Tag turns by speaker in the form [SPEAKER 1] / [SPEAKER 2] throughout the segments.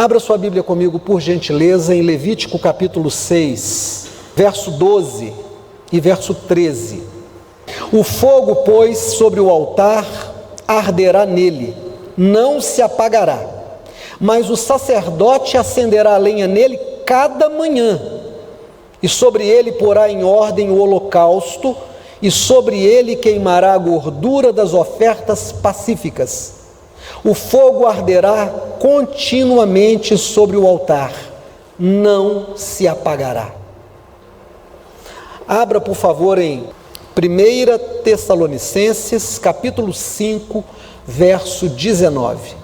[SPEAKER 1] Abra sua Bíblia comigo, por gentileza, em Levítico capítulo 6, verso 12 e verso 13. O fogo, pois, sobre o altar arderá nele, não se apagará, mas o sacerdote acenderá a lenha nele cada manhã, e sobre ele porá em ordem o holocausto, e sobre ele queimará a gordura das ofertas pacíficas. O fogo arderá continuamente sobre o altar, não se apagará. Abra, por favor, em 1 Tessalonicenses, capítulo 5, verso 19.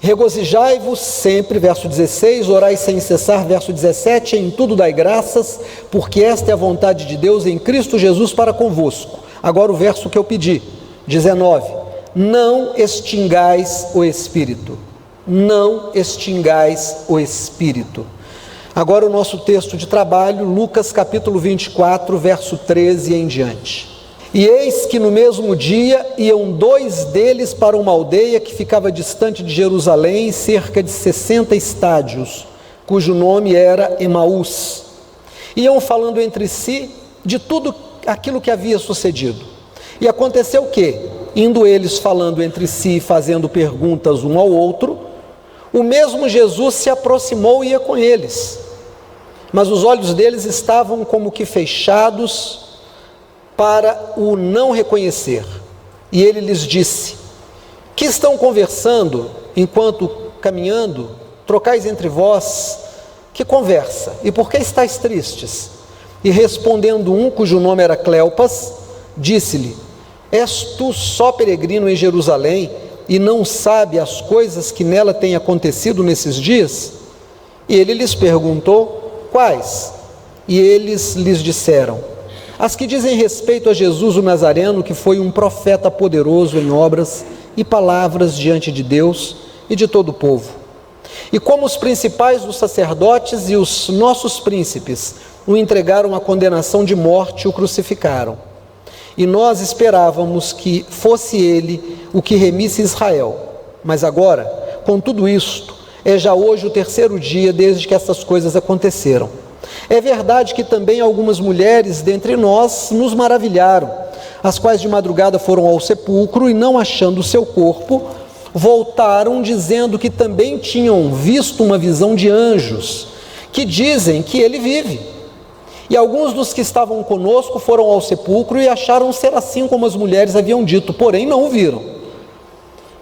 [SPEAKER 1] Regozijai-vos sempre, verso 16, orai sem cessar, verso 17, em tudo dai graças, porque esta é a vontade de Deus em Cristo Jesus para convosco. Agora o verso que eu pedi, 19. Não extingais o Espírito, não extingais o Espírito. Agora o nosso texto de trabalho, Lucas capítulo 24, verso 13 em diante. E eis que no mesmo dia iam dois deles para uma aldeia que ficava distante de Jerusalém, cerca de 60 estádios, cujo nome era Emaús. Iam falando entre si de tudo aquilo que havia sucedido. E aconteceu que, indo eles falando entre si, fazendo perguntas um ao outro, o mesmo Jesus se aproximou e ia com eles. Mas os olhos deles estavam como que fechados para o não reconhecer. E ele lhes disse: que estão conversando enquanto caminhando? Trocais entre vós que conversa? E por que estáis tristes? E respondendo um, cujo nome era Cleopas, disse-lhe: és tu só peregrino em Jerusalém e não sabe as coisas que nela têm acontecido nesses dias? E ele lhes perguntou: quais? E eles lhes disseram: as que dizem respeito a Jesus o Nazareno, que foi um profeta poderoso em obras e palavras diante de Deus e de todo o povo. E como os principais dos sacerdotes e os nossos príncipes o entregaram à condenação de morte e o crucificaram. E nós esperávamos que fosse ele o que remisse Israel. Mas agora, com tudo isto, é já hoje o terceiro dia desde que essas coisas aconteceram. É verdade que também algumas mulheres dentre nós nos maravilharam, as quais de madrugada foram ao sepulcro e, não achando o seu corpo, voltaram dizendo que também tinham visto uma visão de anjos, que dizem que ele vive. E alguns dos que estavam conosco foram ao sepulcro e acharam ser assim como as mulheres haviam dito, porém não o viram.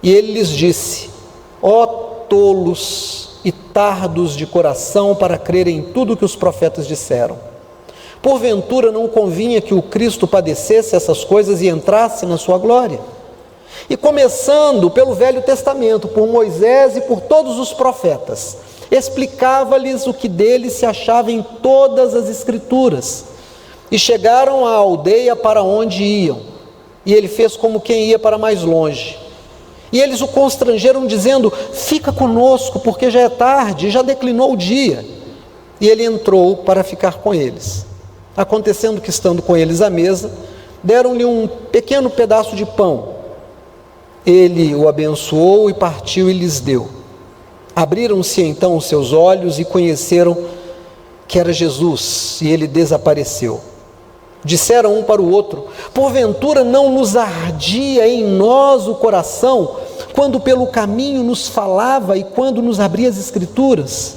[SPEAKER 1] E ele lhes disse: ó tolos e tardos de coração para crerem em tudo que os profetas disseram. Porventura não convinha que o Cristo padecesse essas coisas e entrasse na sua glória? E começando pelo Velho Testamento, por Moisés e por todos os profetas, explicava-lhes o que dele se achava em todas as Escrituras. E chegaram à aldeia para onde iam, e ele fez como quem ia para mais longe. E eles o constrangeram, dizendo: fica conosco, porque já é tarde, já declinou o dia. E ele entrou para ficar com eles. Acontecendo que, estando com eles à mesa, deram-lhe um pequeno pedaço de pão. Ele o abençoou e partiu e lhes deu. Abriram-se então os seus olhos e conheceram que era Jesus, e ele desapareceu. Disseram um para o outro: porventura não nos ardia em nós o coração, quando pelo caminho nos falava e quando nos abria as Escrituras?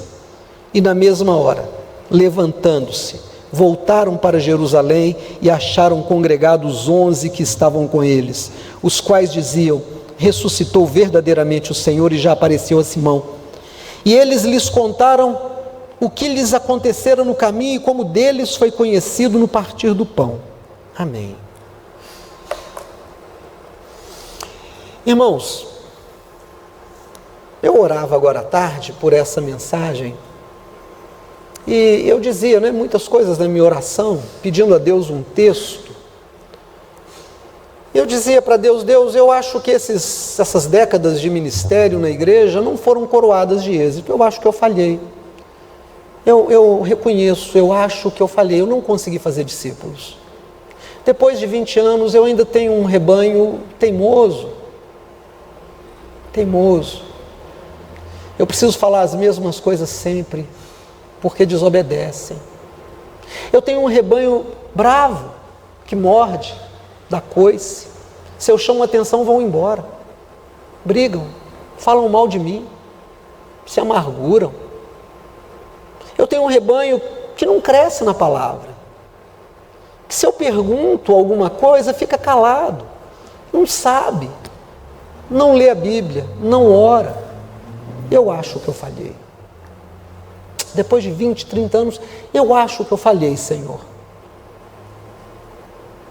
[SPEAKER 1] E na mesma hora, levantando-se, voltaram para Jerusalém e acharam congregados 11 que estavam com eles, os quais diziam: ressuscitou verdadeiramente o Senhor e já apareceu a Simão. E eles lhes contaram o que lhes acontecera no caminho e como deles foi conhecido no partir do pão. Amém. Irmãos, eu orava agora à tarde por essa mensagem e eu dizia, muitas coisas na minha oração, pedindo a Deus um texto. Eu dizia para Deus: Deus, eu acho que essas décadas de ministério na igreja não foram coroadas de êxito, eu acho que eu falhei. Eu reconheço, eu acho que eu falhei, eu não consegui fazer discípulos. Depois de 20 anos eu ainda tenho um rebanho teimoso. Eu preciso falar as mesmas coisas sempre, porque desobedecem. Eu tenho um rebanho bravo, que morde, dá coice. Se eu chamo atenção, vão embora. Brigam, falam mal de mim, se amarguram. Eu tenho um rebanho que não cresce na palavra. Que se eu pergunto alguma coisa, fica calado, não sabe, não lê a Bíblia, não ora. Eu acho que eu falhei. Depois de 20, 30 anos, eu acho que eu falhei, Senhor.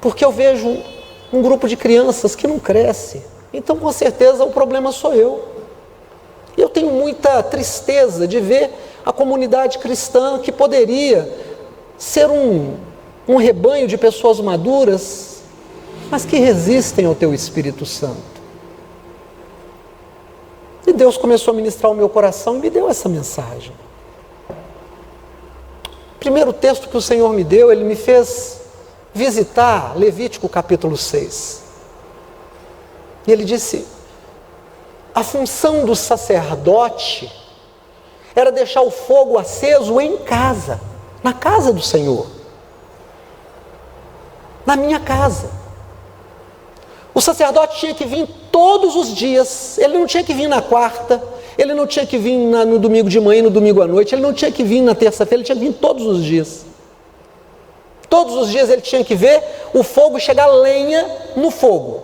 [SPEAKER 1] Porque eu vejo um grupo de crianças que não cresce. Então, com certeza, o problema sou eu. E eu tenho muita tristeza de ver a comunidade cristã que poderia ser um rebanho de pessoas maduras, mas que resistem ao Teu Espírito Santo. E Deus começou a ministrar o meu coração e me deu essa mensagem. O primeiro texto que o Senhor me deu, Ele me fez visitar Levítico capítulo 6. E Ele disse: a função do sacerdote era deixar o fogo aceso em casa, na casa do Senhor, na minha casa. O sacerdote tinha que vir todos os dias, ele não tinha que vir na quarta, ele não tinha que vir no domingo de manhã e no domingo à noite, ele não tinha que vir na terça-feira, ele tinha que vir todos os dias. Todos os dias ele tinha que ver o fogo chegar lenha no fogo.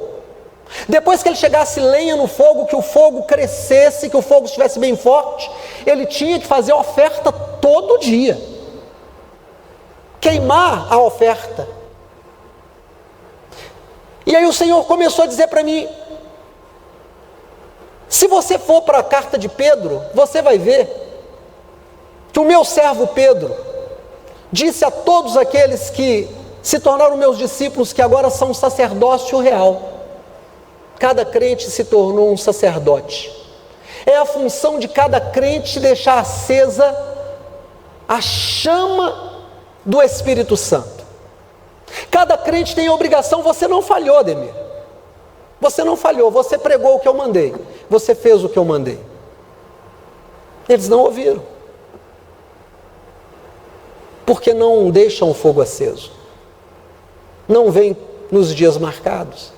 [SPEAKER 1] Depois que ele chegasse lenha no fogo, que o fogo crescesse, que o fogo estivesse bem forte, ele tinha que fazer a oferta todo dia. Queimar a oferta. E aí o Senhor começou a dizer para mim: se você for para a carta de Pedro, você vai ver que o meu servo Pedro disse a todos aqueles que se tornaram meus discípulos, que agora são um sacerdócio real. Cada crente se tornou um sacerdote. É a função de cada crente deixar acesa a chama do Espírito Santo. Cada crente tem a obrigação. Você não falhou, Ademir. Você não falhou, você pregou o que eu mandei, você fez o que eu mandei. Eles não ouviram, porque não deixam o fogo aceso, não vêm nos dias marcados,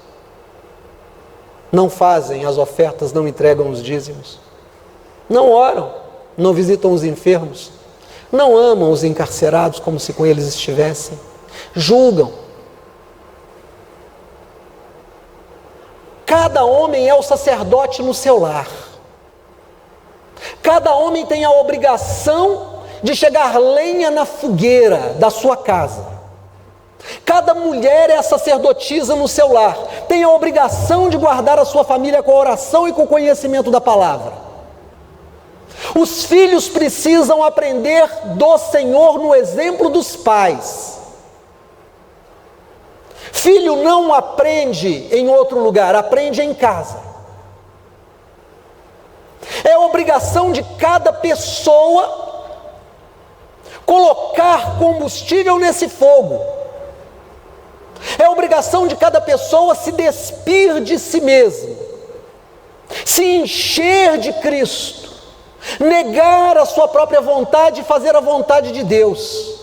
[SPEAKER 1] não fazem as ofertas, não entregam os dízimos, não oram, não visitam os enfermos, não amam os encarcerados como se com eles estivessem, julgam. Cada homem é o sacerdote no seu lar. Cada homem tem a obrigação de chegar lenha na fogueira da sua casa. Cada mulher é a sacerdotisa no seu lar. Tem a obrigação de guardar a sua família com a oração e com o conhecimento da palavra. Os filhos precisam aprender do Senhor no exemplo dos pais. Filho não aprende em outro lugar, aprende em casa. É obrigação de cada pessoa colocar combustível nesse fogo. É obrigação de cada pessoa se despir de si mesmo, se encher de Cristo, negar a sua própria vontade e fazer a vontade de Deus.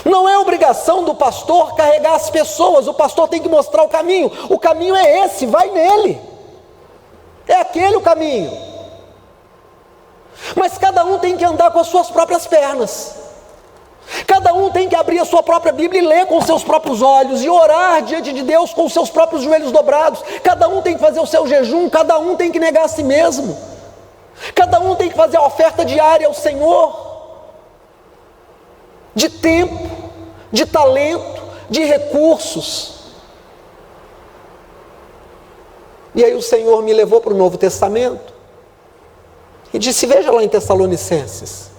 [SPEAKER 1] Não é obrigação do pastor carregar as pessoas, o pastor tem que mostrar o caminho é esse, vai nele, é aquele o caminho. Mas cada um tem que andar com as suas próprias pernas, cada um tem que abrir a sua própria Bíblia e ler com os seus próprios olhos, e orar diante de Deus com os seus próprios joelhos dobrados. Cada um tem que fazer o seu jejum, cada um tem que negar a si mesmo, cada um tem que fazer a oferta diária ao Senhor, de tempo, de talento, de recursos. E aí o Senhor me levou para o Novo Testamento e disse: veja lá em Tessalonicenses: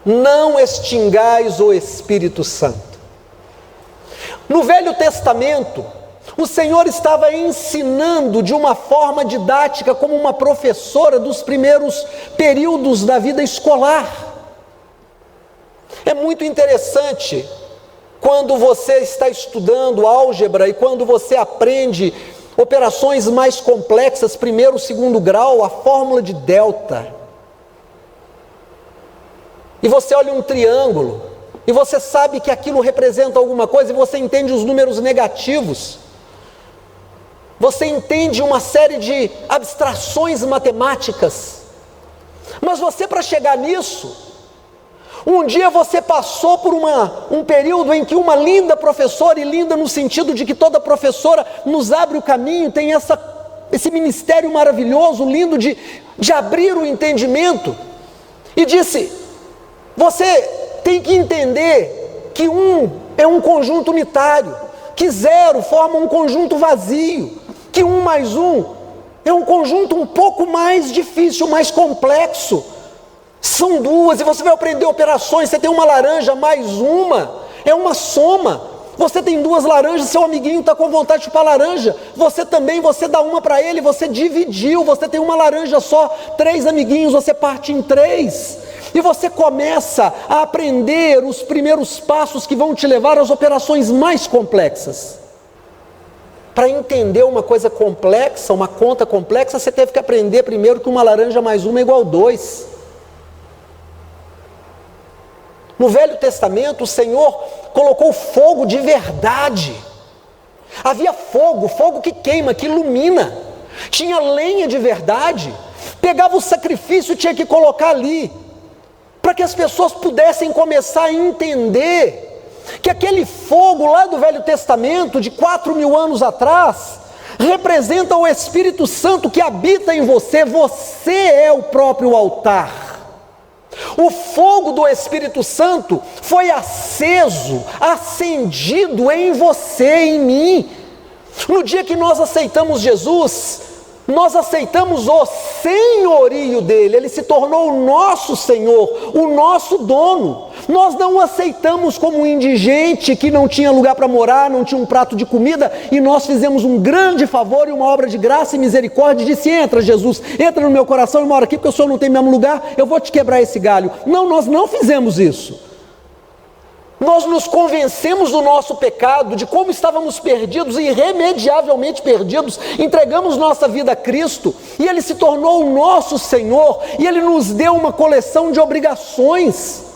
[SPEAKER 1] não extingais o Espírito Santo. No Velho Testamento, o Senhor estava ensinando de uma forma didática, como uma professora dos primeiros períodos da vida escolar. É muito interessante quando você está estudando álgebra e quando você aprende operações mais complexas, primeiro, segundo grau, a fórmula de delta. E você olha um triângulo, e você sabe que aquilo representa alguma coisa, e você entende os números negativos. Você entende uma série de abstrações matemáticas. Mas você, para chegar nisso, um dia você passou por um período em que uma linda professora, e linda no sentido de que toda professora nos abre o caminho, tem esse ministério maravilhoso, lindo de abrir o entendimento, e disse: você tem que entender que 1 é um conjunto unitário, que 0 forma um conjunto vazio, que 1 mais 1 é um conjunto um pouco mais difícil, mais complexo. São 2, e você vai aprender operações. Você tem uma laranja mais uma, é uma soma. Você tem 2 laranjas, seu amiguinho está com vontade de chupar laranja, você também, você dá uma para ele, você dividiu, você tem uma laranja só, 3 amiguinhos, você parte em 3, e você começa a aprender os primeiros passos que vão te levar às operações mais complexas. Para entender uma coisa complexa, uma conta complexa, você teve que aprender primeiro que uma laranja mais uma é igual a 2. No Velho Testamento, o Senhor colocou fogo de verdade. Havia fogo que queima, que ilumina. Tinha lenha de verdade. Pegava o sacrifício e tinha que colocar ali, para que as pessoas pudessem começar a entender que aquele fogo lá do Velho Testamento, de 4.000 anos atrás, representa o Espírito Santo que habita em você. Você é o próprio altar. O fogo do Espírito Santo foi acendido em você, em mim. No dia que nós aceitamos Jesus, nós aceitamos o senhorio dele. Ele se tornou o nosso Senhor, o nosso dono. Nós não o aceitamos como um indigente que não tinha lugar para morar, não tinha um prato de comida, e nós fizemos um grande favor e uma obra de graça e misericórdia, e disse: entra Jesus, entra no meu coração e mora aqui, porque o Senhor não tem mesmo lugar, eu vou te quebrar esse galho. Não, nós não fizemos isso. Nós nos convencemos do nosso pecado, de como estávamos perdidos, irremediavelmente perdidos, entregamos nossa vida a Cristo, e Ele se tornou o nosso Senhor, e Ele nos deu uma coleção de obrigações.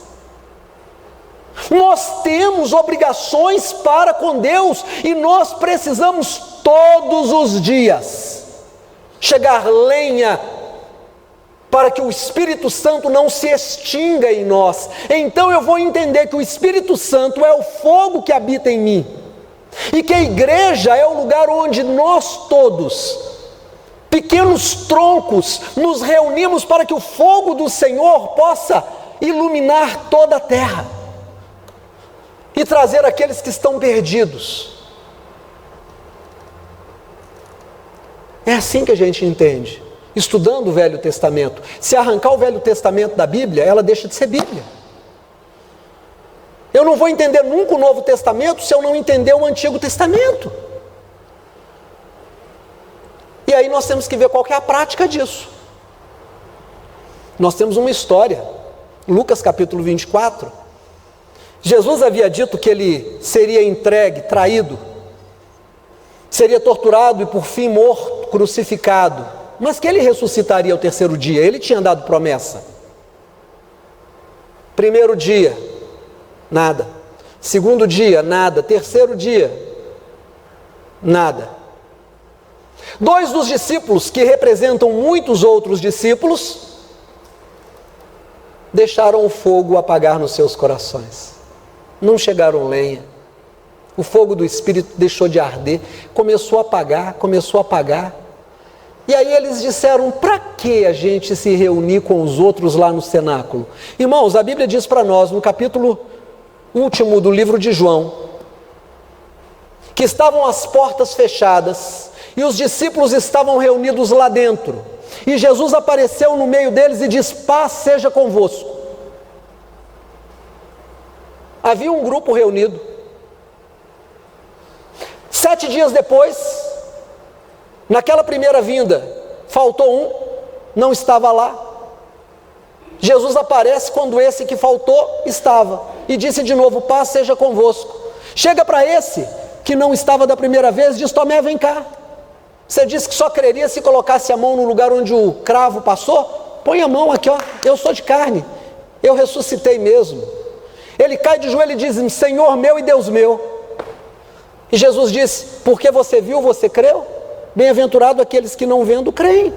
[SPEAKER 1] Nós temos obrigações para com Deus, e nós precisamos todos os dias chegar lenha, para que o Espírito Santo não se extinga em nós. Então eu vou entender que o Espírito Santo é o fogo que habita em mim, e que a igreja é o lugar onde nós todos, pequenos troncos, nos reunimos para que o fogo do Senhor possa iluminar toda a terra e trazer aqueles que estão perdidos. É assim que a gente entende, estudando o Velho Testamento. Se arrancar o Velho Testamento da Bíblia, ela deixa de ser Bíblia. Eu não vou entender nunca o Novo Testamento se eu não entender o Antigo Testamento. E aí nós temos que ver qual que é a prática disso. Nós temos uma história, Lucas capítulo 24, Jesus havia dito que ele seria entregue, traído, seria torturado e por fim morto, crucificado, mas que ele ressuscitaria ao terceiro dia. Ele tinha dado promessa. Primeiro dia, nada. Segundo dia, nada. Terceiro dia, nada. 2 dos discípulos, que representam muitos outros discípulos, deixaram o fogo apagar nos seus corações. Não chegaram lenha. O fogo do Espírito deixou de arder, começou a apagar. E aí eles disseram: para que a gente se reunir com os outros lá no cenáculo? Irmãos, a Bíblia diz para nós, no capítulo último do livro de João, que estavam as portas fechadas, e os discípulos estavam reunidos lá dentro, e Jesus apareceu no meio deles e diz: paz seja convosco. Havia um grupo reunido. 7 dias depois, naquela primeira vinda, faltou um, não estava lá. Jesus aparece quando esse que faltou estava, e disse de novo: paz seja convosco. Chega para esse que não estava da primeira vez, diz: Tomé, vem cá. Você disse que só creria se colocasse a mão no lugar onde o cravo passou? Põe a mão aqui, ó. Eu sou de carne. Eu ressuscitei mesmo. Ele cai de joelho e diz: Senhor meu e Deus meu. E Jesus disse: porque você viu, você creu? Bem-aventurado aqueles que não vendo, creem.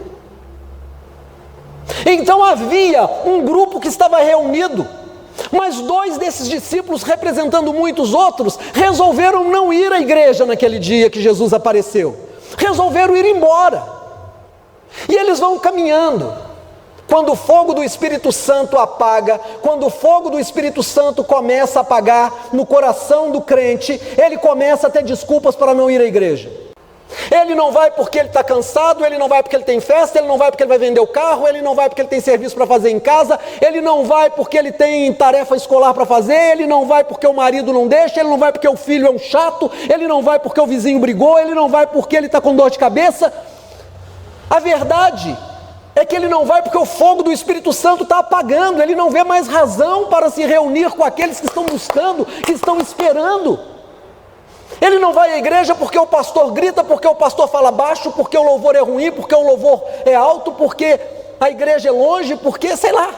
[SPEAKER 1] Então havia um grupo que estava reunido, mas 2 desses discípulos, representando muitos outros, resolveram não ir à igreja naquele dia que Jesus apareceu. Resolveram ir embora. E eles vão caminhando. Quando o fogo do Espírito Santo apaga, quando o fogo do Espírito Santo começa a apagar no coração do crente, ele começa a ter desculpas para não ir à igreja. Ele não vai porque ele está cansado, ele não vai porque ele tem festa, ele não vai porque ele vai vender o carro, ele não vai porque ele tem serviço para fazer em casa, ele não vai porque ele tem tarefa escolar para fazer, ele não vai porque o marido não deixa, ele não vai porque o filho é um chato, ele não vai porque o vizinho brigou, ele não vai porque ele está com dor de cabeça. A verdade é que ele não vai porque o fogo do Espírito Santo está apagando, ele não vê mais razão para se reunir com aqueles que estão buscando, que estão esperando. Ele não vai à igreja porque o pastor grita, porque o pastor fala baixo, porque o louvor é ruim, porque o louvor é alto, porque a igreja é longe, porque sei lá.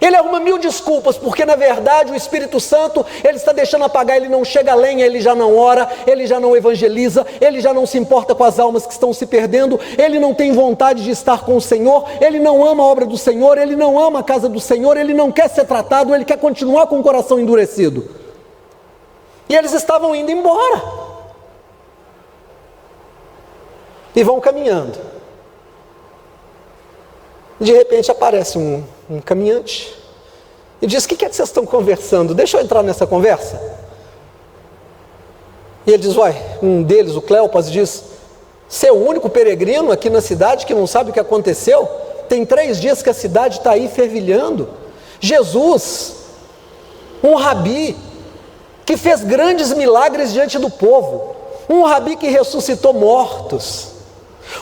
[SPEAKER 1] Ele arruma 1000 desculpas, porque na verdade o Espírito Santo, ele está deixando apagar, ele não chega a lenha, ele já não ora, ele já não evangeliza, ele já não se importa com as almas que estão se perdendo, ele não tem vontade de estar com o Senhor, ele não ama a obra do Senhor, ele não ama a casa do Senhor, ele não quer ser tratado, ele quer continuar com o coração endurecido. E eles estavam indo embora. E vão caminhando. De repente aparece um caminhante e diz: o que é que vocês estão conversando? Deixa eu entrar nessa conversa. E ele diz: uai, um deles, o Cleopas, diz: você é o único peregrino aqui na cidade que não sabe o que aconteceu? Tem 3 dias que a cidade está aí fervilhando. Jesus, um rabi, que fez grandes milagres diante do povo, um rabi que ressuscitou mortos,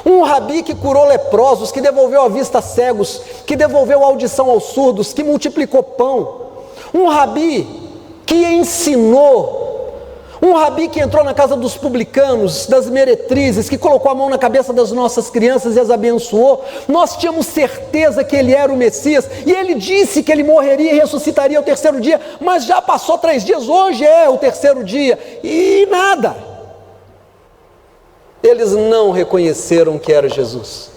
[SPEAKER 1] um rabi que curou leprosos, que devolveu a vista a cegos, que devolveu a audição aos surdos, que multiplicou pão, um rabi que ensinou, um rabi que entrou na casa dos publicanos, das meretrizes, que colocou a mão na cabeça das nossas crianças e as abençoou. Nós tínhamos certeza que ele era o Messias, e ele disse que ele morreria e ressuscitaria ao 3º dia, mas já passou 3 dias, hoje é o 3º dia, e nada. Eles não reconheceram que era Jesus.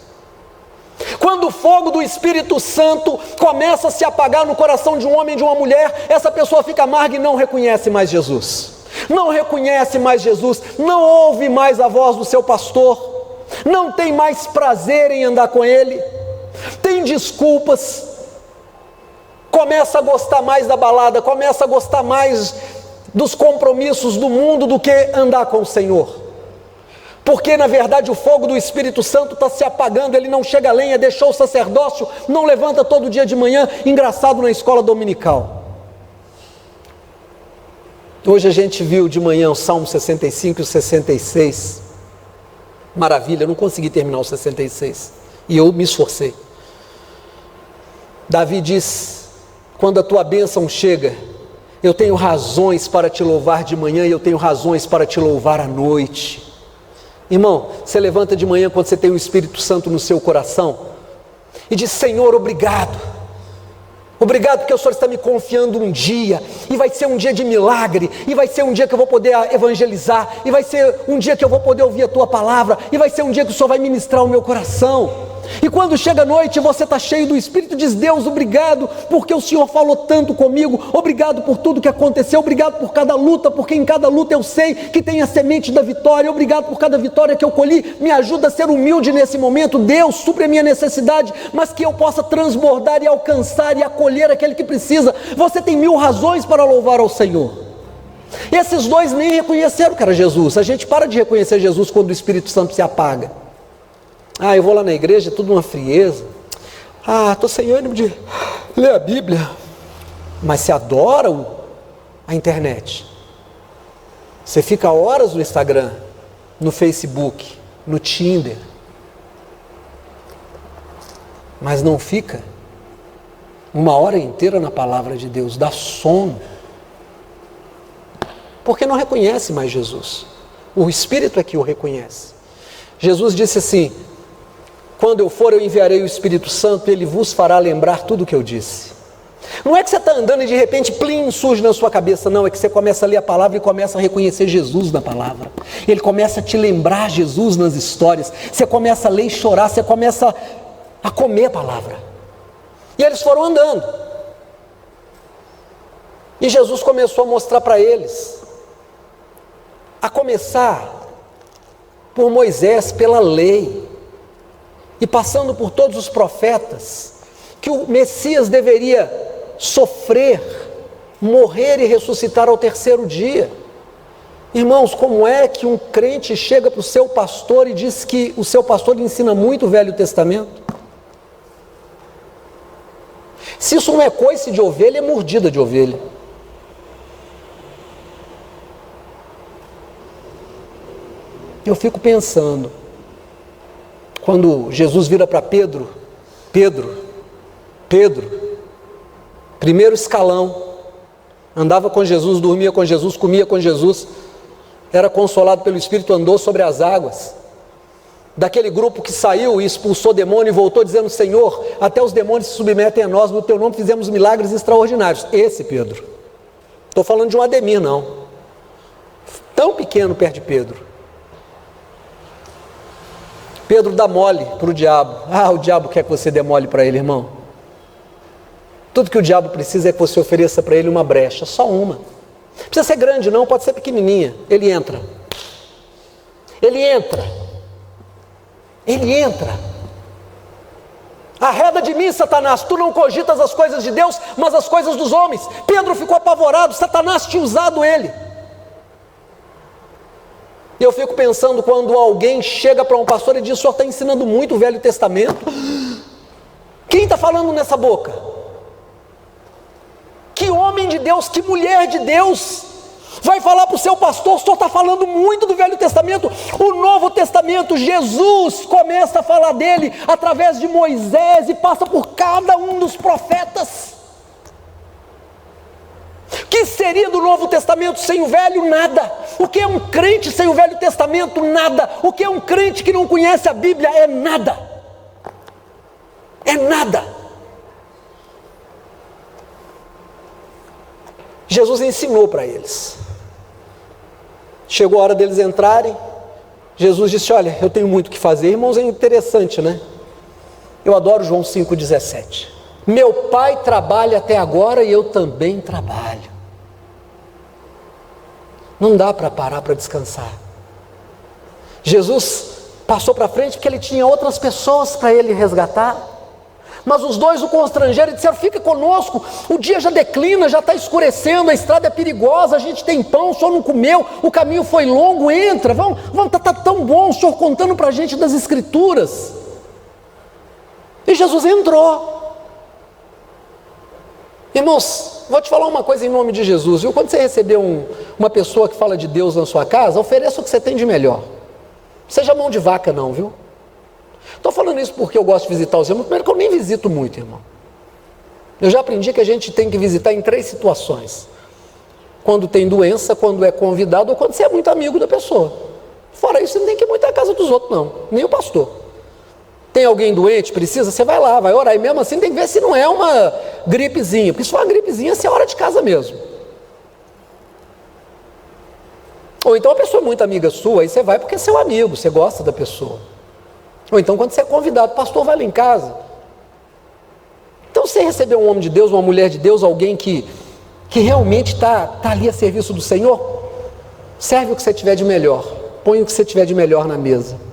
[SPEAKER 1] Quando o fogo do Espírito Santo começa a se apagar no coração de um homem e de uma mulher, essa pessoa fica amarga e não reconhece mais Jesus. Não reconhece mais Jesus, não ouve mais a voz do seu pastor, não tem mais prazer em andar com ele, tem desculpas, começa a gostar mais da balada, começa a gostar mais dos compromissos do mundo do que andar com o Senhor. Porque na verdade o fogo do Espírito Santo está se apagando, ele não chega a lenha, deixou o sacerdócio, não levanta todo dia de manhã, engraçado na escola dominical. Hoje a gente viu de manhã o Salmo 65 e o 66, maravilha, eu não consegui terminar o 66, e eu me esforcei. Davi diz: quando a tua bênção chega, eu tenho razões para te louvar de manhã e eu tenho razões para te louvar à noite. Irmão, você levanta de manhã quando você tem o Espírito Santo no seu coração e diz: Senhor, obrigado. Obrigado porque o Senhor está me confiando um dia, e vai ser um dia de milagre, e vai ser um dia que eu vou poder evangelizar, e vai ser um dia que eu vou poder ouvir a Tua palavra, e vai ser um dia que o Senhor vai ministrar o meu coração. E quando chega a noite e você está cheio do Espírito, diz: Deus, obrigado porque o Senhor falou tanto comigo, obrigado por tudo que aconteceu, obrigado por cada luta, porque em cada luta eu sei que tem a semente da vitória, obrigado por cada vitória que eu colhi, me ajuda a ser humilde nesse momento, Deus, supre a minha necessidade, mas que eu possa transbordar e alcançar e acolher aquele que precisa. Você tem 1000 razões para louvar ao Senhor. E esses 2 nem reconheceram que era Jesus. A gente para de reconhecer Jesus quando o Espírito Santo se apaga. Ah, eu vou lá na igreja, é tudo uma frieza. Ah, estou sem ânimo de ler a Bíblia. Mas você adora a internet. Você fica horas no Instagram, no Facebook, no Tinder. Mas não fica 1 hora inteira na palavra de Deus, dá sono. Porque não reconhece mais Jesus. O Espírito é que o reconhece. Jesus disse assim: quando eu for, eu enviarei o Espírito Santo, ele vos fará lembrar tudo o que eu disse. Não é que você está andando e de repente, plim, surge na sua cabeça, não, é que você começa a ler a palavra e começa a reconhecer Jesus na palavra. Ele começa a te lembrar Jesus nas histórias, você começa a ler e chorar, você começa a comer a palavra. E eles foram andando. E Jesus começou a mostrar para eles, a começar por Moisés, pela lei, e passando por todos os profetas, que o Messias deveria sofrer, morrer e ressuscitar ao terceiro dia. Irmãos, como é que um crente chega para o seu pastor e diz que o seu pastor lhe ensina muito o Velho Testamento? Se isso não é coice de ovelha, é mordida de ovelha. Eu fico pensando, quando Jesus vira para Pedro, primeiro escalão, andava com Jesus, dormia com Jesus, comia com Jesus, era consolado pelo Espírito, andou sobre as águas. Daquele grupo que saiu e expulsou demônio e voltou dizendo: Senhor, até os demônios se submetem a nós, no teu nome fizemos milagres extraordinários. Esse Pedro, estou falando de um Ademir não, tão pequeno perto de Pedro. Pedro dá mole para o diabo. O diabo quer que você dê mole para ele, irmão. Tudo que o diabo precisa é que você ofereça para ele uma brecha, só uma. Não precisa ser grande não, pode ser pequenininha. Ele entra. Arreda de mim, Satanás, tu não cogitas as coisas de Deus, mas as coisas dos homens. Pedro ficou apavorado, Satanás tinha usado ele. E eu fico pensando, quando alguém chega para um pastor e diz: o senhor está ensinando muito o Velho Testamento. Quem está falando nessa boca? Que homem de Deus, que mulher de Deus vai falar para o seu pastor: o senhor está falando muito do Velho Testamento? O Novo Testamento, Jesus começa a falar dele através de Moisés e passa por cada um dos profetas. O que seria do Novo Testamento sem o Velho? Nada. O que é um crente sem o Velho Testamento? Nada. O que é um crente que não conhece a Bíblia? É nada. É nada. Jesus ensinou para eles. Chegou a hora deles entrarem. Jesus disse: olha, eu tenho muito o que fazer. Irmãos, é interessante, né? Eu adoro João 5,17. Meu pai trabalha até agora e eu também trabalho. Não dá para parar para descansar. Jesus passou para frente porque ele tinha outras pessoas para ele resgatar. Mas os dois o constrangeram e disseram: fica conosco, o dia já declina, já está escurecendo, a estrada é perigosa, a gente tem pão, o senhor não comeu, o caminho foi longo, entra, vamos, está tão bom o senhor contando para a gente das Escrituras. E Jesus entrou. Irmãos, vou te falar uma coisa em nome de Jesus, viu? Quando você receber uma pessoa que fala de Deus na sua casa, ofereça o que você tem de melhor. Não seja mão de vaca não, viu? Estou falando isso porque eu gosto de visitar os irmãos. Primeiro que eu nem visito muito, irmão. Eu já aprendi que a gente tem que visitar em 3 situações: quando tem doença, quando é convidado ou quando você é muito amigo da pessoa. Fora isso, você não tem que ir muito à casa dos outros não, nem o pastor. Tem alguém doente, precisa, você vai lá, vai orar, e mesmo assim tem que ver se não é uma gripezinha, porque se for uma gripezinha, você ora de casa mesmo. Ou então a pessoa é muito amiga sua, aí você vai porque é seu amigo, você gosta da pessoa. Ou então quando você é convidado: pastor, vai lá em casa. Então você receber um homem de Deus, uma mulher de Deus, alguém que realmente está ali a serviço do Senhor, serve o que você tiver de melhor, põe o que você tiver de melhor na mesa.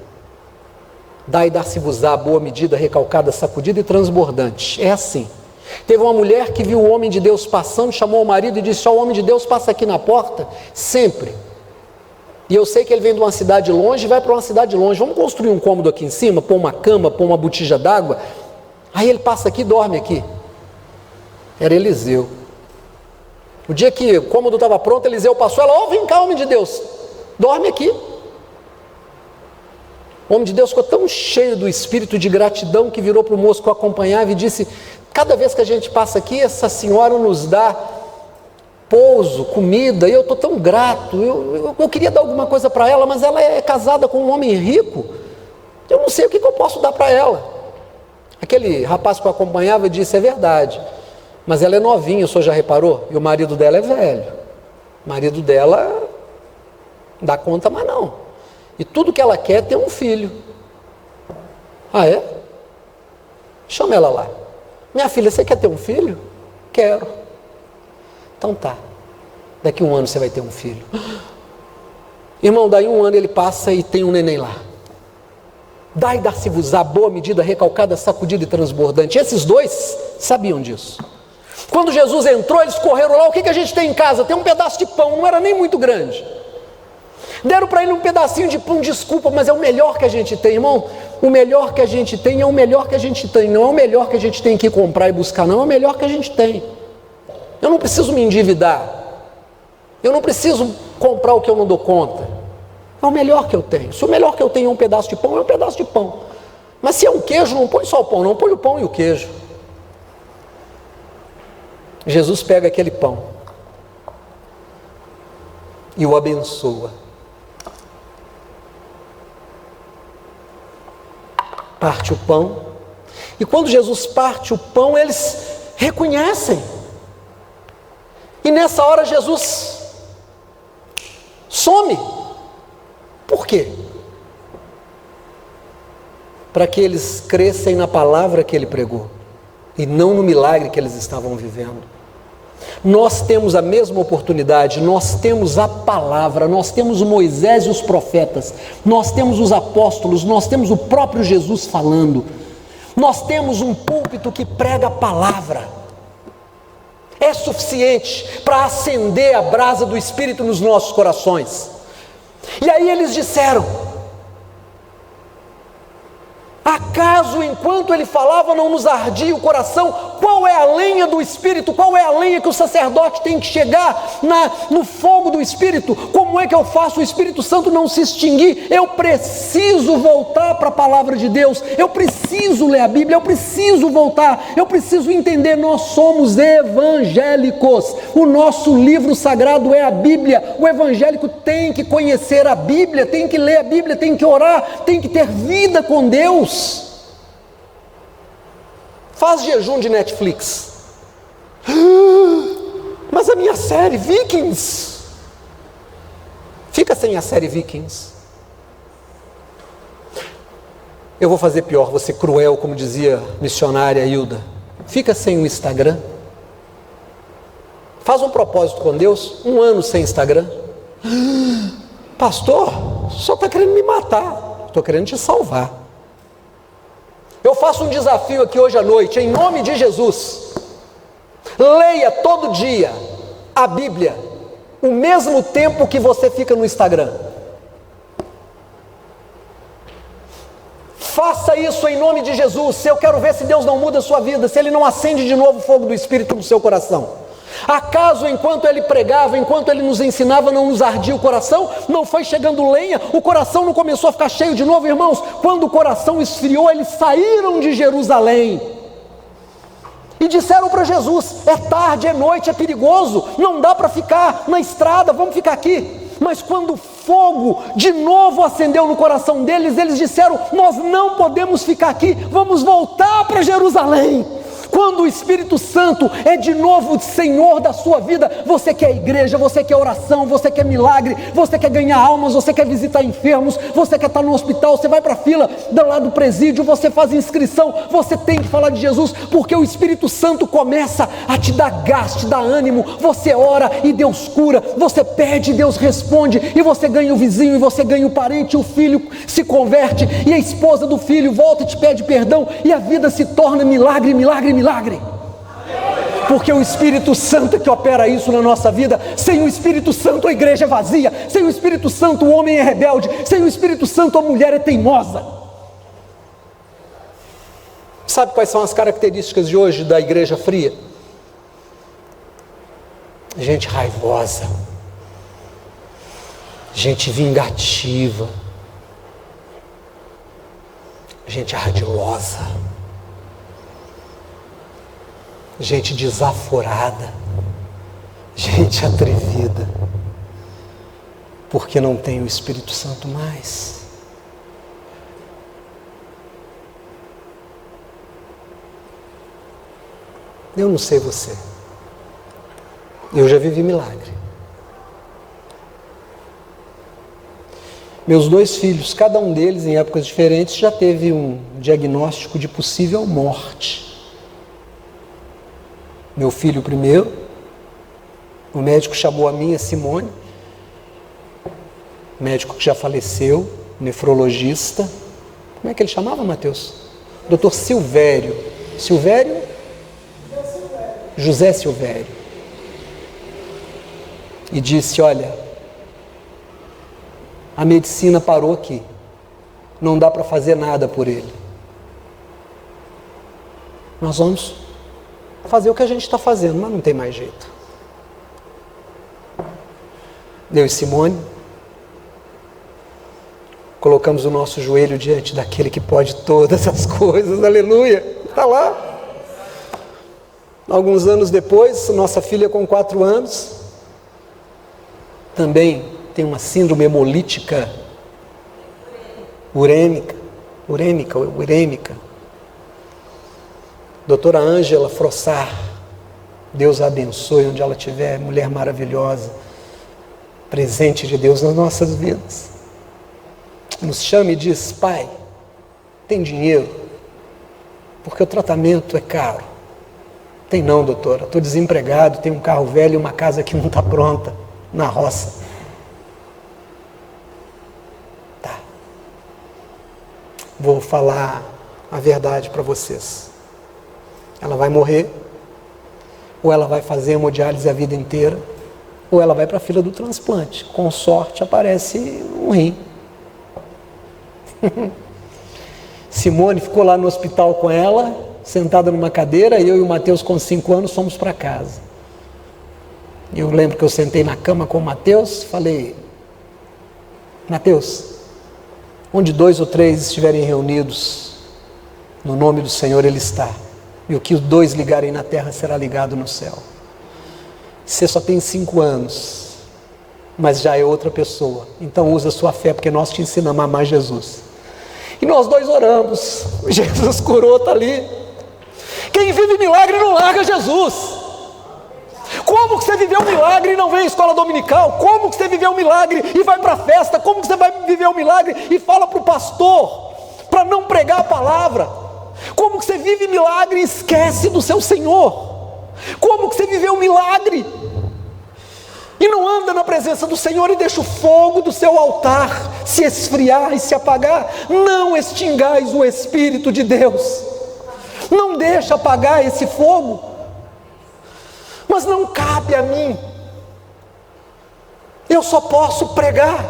[SPEAKER 1] Dai e dar-se-vos-á, boa medida, recalcada, sacudida e transbordante. É assim. Teve uma mulher que viu o homem de Deus passando, chamou o marido e disse: ó, o homem de Deus passa aqui na porta sempre. E eu sei que ele vem de uma cidade longe e vai para uma cidade longe. Vamos construir um cômodo aqui em cima, pôr uma cama, pôr uma botija d'água. Aí ele passa aqui e dorme aqui. Era Eliseu. O dia que o cômodo estava pronto, Eliseu passou, ela: ó, vem cá, homem de Deus, dorme aqui. O homem de Deus ficou tão cheio do espírito de gratidão que virou para o moço que o acompanhava e disse: cada vez que a gente passa aqui, essa senhora nos dá pouso, comida, e eu estou tão grato, eu queria dar alguma coisa para ela, mas ela é casada com um homem rico, Eu não sei o que eu posso dar para ela. Aquele rapaz que eu acompanhava disse, é verdade, mas ela é novinha, o senhor já reparou? E o marido dela é velho. O marido dela dá conta, mas não. E tudo que ela quer é ter um filho. Ah, é? Chama ela lá. Minha filha, você quer ter um filho? Quero. Então tá. Daqui 1 ano você vai ter um filho. Irmão, daí 1 ano ele passa e tem um neném lá. Dai, dar-se-vos-á, boa medida, recalcada, sacudida e transbordante. Esses dois sabiam disso. Quando Jesus entrou, eles correram lá. O que a gente tem em casa? Tem um pedaço de pão, não era nem muito grande. Deram para ele um pedacinho de pão, desculpa, mas é o melhor que a gente tem, irmão. O melhor que a gente tem é o melhor que a gente tem. Não é o melhor que a gente tem que comprar e buscar, não. É o melhor que a gente tem. Eu não preciso me endividar. Eu não preciso comprar o que eu não dou conta. É o melhor que eu tenho. Se o melhor que eu tenho é um pedaço de pão, é um pedaço de pão. Mas se é um queijo, não põe só o pão, não. Põe o pão e o queijo. Jesus pega aquele pão e o abençoa. Parte o pão. E quando Jesus parte o pão, eles reconhecem. E nessa hora Jesus some. Por quê? Para que eles crescem na palavra que ele pregou e não no milagre que eles estavam vivendo. Nós temos a mesma oportunidade, nós temos a palavra, nós temos o Moisés e os profetas, nós temos os apóstolos, nós temos o próprio Jesus falando, nós temos um púlpito que prega a palavra. É suficiente para acender a brasa do Espírito nos nossos corações. E aí eles disseram: acaso enquanto ele falava não nos ardia o coração? Qual é a lenha do Espírito? Qual é a lenha que o sacerdote tem que chegar no fogo do Espírito? Como é que eu faço o Espírito Santo não se extinguir? Eu preciso voltar para a palavra de Deus, eu preciso ler a Bíblia, eu preciso voltar, eu preciso entender. Nós somos evangélicos, o nosso livro sagrado é a Bíblia. O evangélico tem que conhecer a Bíblia, tem que ler a Bíblia, tem que orar, tem que ter vida com Deus. Faz jejum de Netflix. Mas a minha série Vikings, fica sem a série Vikings. Eu vou fazer pior, vou ser cruel, como dizia a missionária Hilda. Fica sem o Instagram. Faz um propósito com Deus, 1 ano sem Instagram. Pastor, só está querendo me matar. Estou querendo te salvar. Eu faço um desafio aqui hoje à noite, em nome de Jesus. Leia todo dia a Bíblia, o mesmo tempo que você fica no Instagram. Faça isso em nome de Jesus. Eu quero ver se Deus não muda a sua vida, se Ele não acende de novo o fogo do Espírito no seu coração. Acaso enquanto ele pregava, enquanto ele nos ensinava, não nos ardia o coração? Não foi chegando lenha? O coração não começou a ficar cheio de novo, irmãos? Quando o coração esfriou, eles saíram de Jerusalém e disseram para Jesus: é tarde, é noite, é perigoso, não dá para ficar na estrada, vamos ficar aqui. Mas quando o fogo de novo acendeu no coração deles, eles disseram: nós não podemos ficar aqui, vamos voltar para Jerusalém. Quando o Espírito Santo é de novo Senhor da sua vida, você quer igreja, você quer oração, você quer milagre, você quer ganhar almas, você quer visitar enfermos, você quer estar no hospital, você vai para a fila do lado do presídio, você faz inscrição, você tem que falar de Jesus, porque o Espírito Santo começa a te dar gás, te dar ânimo. Você ora e Deus cura, você pede e Deus responde, e você ganha o vizinho, e você ganha o parente, o filho se converte, e a esposa do filho volta e te pede perdão, e a vida se torna milagre, milagre, milagre, porque o Espírito Santo é que opera isso na nossa vida. Sem o Espírito Santo a igreja é vazia, sem o Espírito Santo o homem é rebelde, sem o Espírito Santo a mulher é teimosa. Sabe quais são as características de hoje da igreja fria? Gente raivosa, gente vingativa, gente ardilosa, gente desaforada, gente atrevida, porque não tem o Espírito Santo mais. Eu não sei você. Eu já vivi milagre. Meus 2 filhos, cada um deles em épocas diferentes, já teve um diagnóstico de possível morte. Meu filho primeiro, o médico chamou a minha Simone, médico que já faleceu, nefrologista. Como é que ele chamava, Mateus? Dr. Silvério. Silvério? José Silvério. E disse, olha, a medicina parou aqui. Não dá para fazer nada por ele. Nós vamos fazer o que a gente está fazendo, mas não tem mais jeito. Eu e Simone colocamos o nosso joelho diante daquele que pode todas as coisas, aleluia, está lá. Alguns anos depois, nossa filha com 4 anos, também tem uma síndrome hemolítica urêmica. Doutora Ângela Frossar, Deus a abençoe onde ela estiver, mulher maravilhosa, presente de Deus nas nossas vidas. Nos chama e diz, pai, tem dinheiro? Porque o tratamento é caro. Tem não, doutora, estou desempregado, tenho um carro velho e uma casa que não está pronta, na roça. Tá. Vou falar a verdade para vocês. Ela vai morrer, ou ela vai fazer hemodiálise a vida inteira, ou ela vai para a fila do transplante. Com sorte aparece um rim. Simone ficou lá no hospital com ela, sentada numa cadeira, eu e o Mateus com 5 anos fomos para casa. Eu lembro que eu sentei na cama com o Mateus, falei, Mateus, onde 2 ou 3 estiverem reunidos, no nome do Senhor Ele está, e o que os 2 ligarem na terra será ligado no céu. Você só tem 5 anos, mas já é outra pessoa, então usa a sua fé, porque nós te ensinamos a amar Jesus. E nós 2 oramos, Jesus curou, está ali. Quem vive milagre não larga Jesus. Como que você viveu um milagre e não vem à escola dominical? Como que você viveu um milagre e vai para a festa? Como que você vai viver um milagre e fala para o pastor para não pregar a palavra? Como que você vive milagre e esquece do seu Senhor? Como que você viveu um milagre e não anda na presença do Senhor e deixa o fogo do seu altar se esfriar e se apagar? Não extingais o Espírito de Deus. Não deixa apagar esse fogo. Mas não cabe a mim. Eu só posso pregar,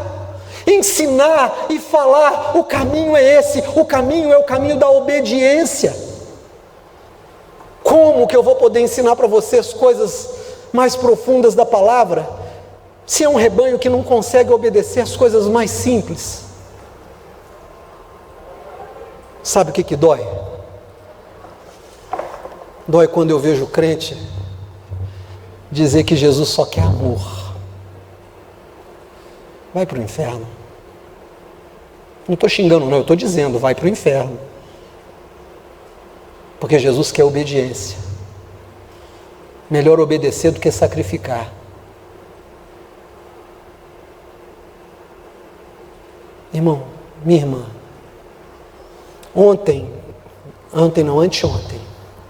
[SPEAKER 1] ensinar e falar. O caminho é esse. O caminho é o caminho da obediência. Como que eu vou poder ensinar para vocês coisas mais profundas da palavra, se é um rebanho que não consegue obedecer as coisas mais simples? Sabe o que dói? Dói quando eu vejo o crente dizer que Jesus só quer amor. Vai para o inferno. Não estou xingando não, eu estou dizendo, vai para o inferno. Porque Jesus quer obediência. Melhor obedecer do que sacrificar. Irmão, minha irmã, anteontem,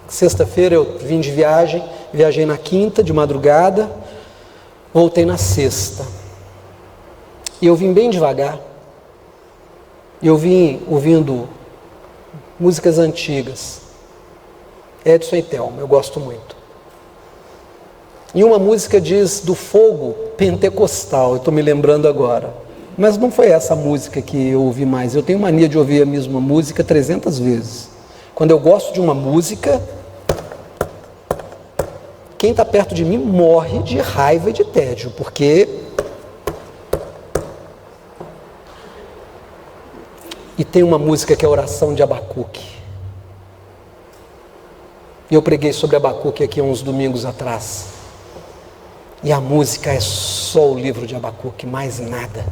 [SPEAKER 1] sexta-feira eu vim de viajei na quinta de madrugada, voltei na sexta, e eu vim bem devagar, eu vim ouvindo músicas antigas, Edson e Thelma, eu gosto muito. E uma música diz do fogo pentecostal, eu estou me lembrando agora. Mas não foi essa música que eu ouvi mais. Eu tenho mania de ouvir a mesma música 300 vezes. Quando eu gosto de uma música, quem está perto de mim morre de raiva e de tédio, porque... E tem uma música que é a oração de Abacuque. E eu preguei sobre Abacuque aqui há uns domingos atrás. E a música é só o livro de Abacuque, mais nada.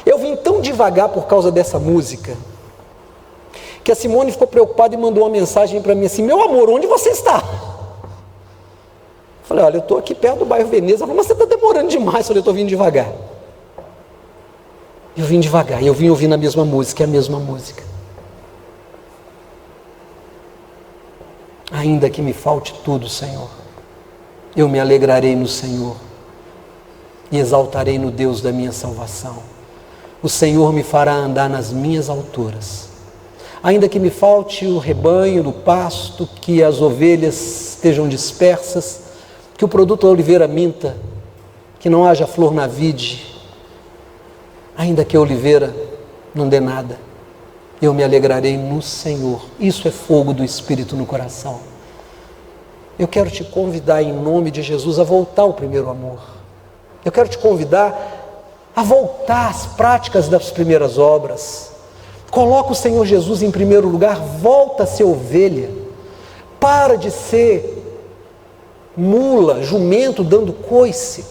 [SPEAKER 1] Eu vim tão devagar por causa dessa música, que a Simone ficou preocupada e mandou uma mensagem para mim assim: meu amor, onde você está? Falei: olha, eu estou aqui perto do bairro Veneza. Ela falou: mas você está demorando demais. Eu falei: eu estou vindo devagar. Eu vim devagar, e eu vim ouvindo a mesma música, é a mesma música. Ainda que me falte tudo, Senhor, eu me alegrarei no Senhor e exaltarei no Deus da minha salvação. O Senhor me fará andar nas minhas alturas. Ainda que me falte o rebanho do pasto, que as ovelhas estejam dispersas, que o produto da oliveira minta, que não haja flor na vide, ainda que a oliveira não dê nada, eu me alegrarei no Senhor. Isso é fogo do Espírito no coração. Eu quero te convidar em nome de Jesus a voltar ao primeiro amor. Eu quero te convidar a voltar às práticas das primeiras obras. Coloca o Senhor Jesus em primeiro lugar, volta a ser ovelha. Para de ser mula, jumento dando coice.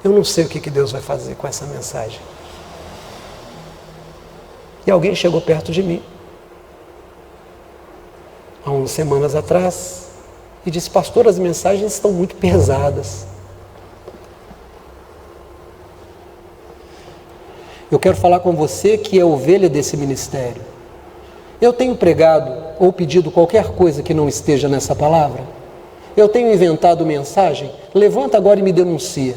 [SPEAKER 1] Eu não sei o que Deus vai fazer com essa mensagem. E alguém chegou perto de mim, há umas semanas atrás, e disse: pastor, as mensagens estão muito pesadas. Eu quero falar com você que é ovelha desse ministério. Eu tenho pregado ou pedido qualquer coisa que não esteja nessa palavra? Eu tenho inventado mensagem? Levanta agora e me denuncia.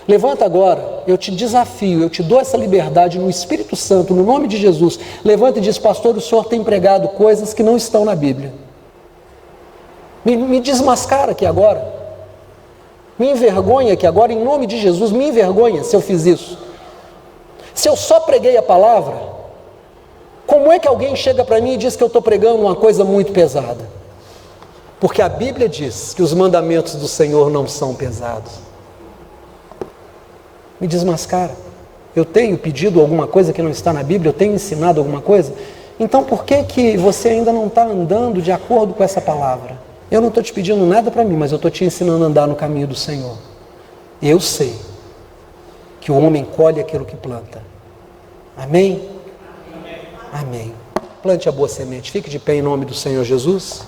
[SPEAKER 1] Levanta agora, eu te desafio, eu te dou essa liberdade no Espírito Santo, no nome de Jesus. Levanta e diz: pastor, o senhor tem pregado coisas que não estão na Bíblia. Me desmascara aqui agora. Me envergonha aqui agora, em nome de Jesus, me envergonha se eu fiz isso. Se eu só preguei a palavra, como é que alguém chega para mim e diz que eu estou pregando uma coisa muito pesada? Porque a Bíblia diz que os mandamentos do Senhor não são pesados. Me desmascara. Eu tenho pedido alguma coisa que não está na Bíblia? Eu tenho ensinado alguma coisa? Então por que você ainda não está andando de acordo com essa palavra? Eu não estou te pedindo nada para mim, mas eu estou te ensinando a andar no caminho do Senhor. Eu sei que o homem colhe aquilo que planta. Amém? Amém. Plante a boa semente. Fique de pé em nome do Senhor Jesus.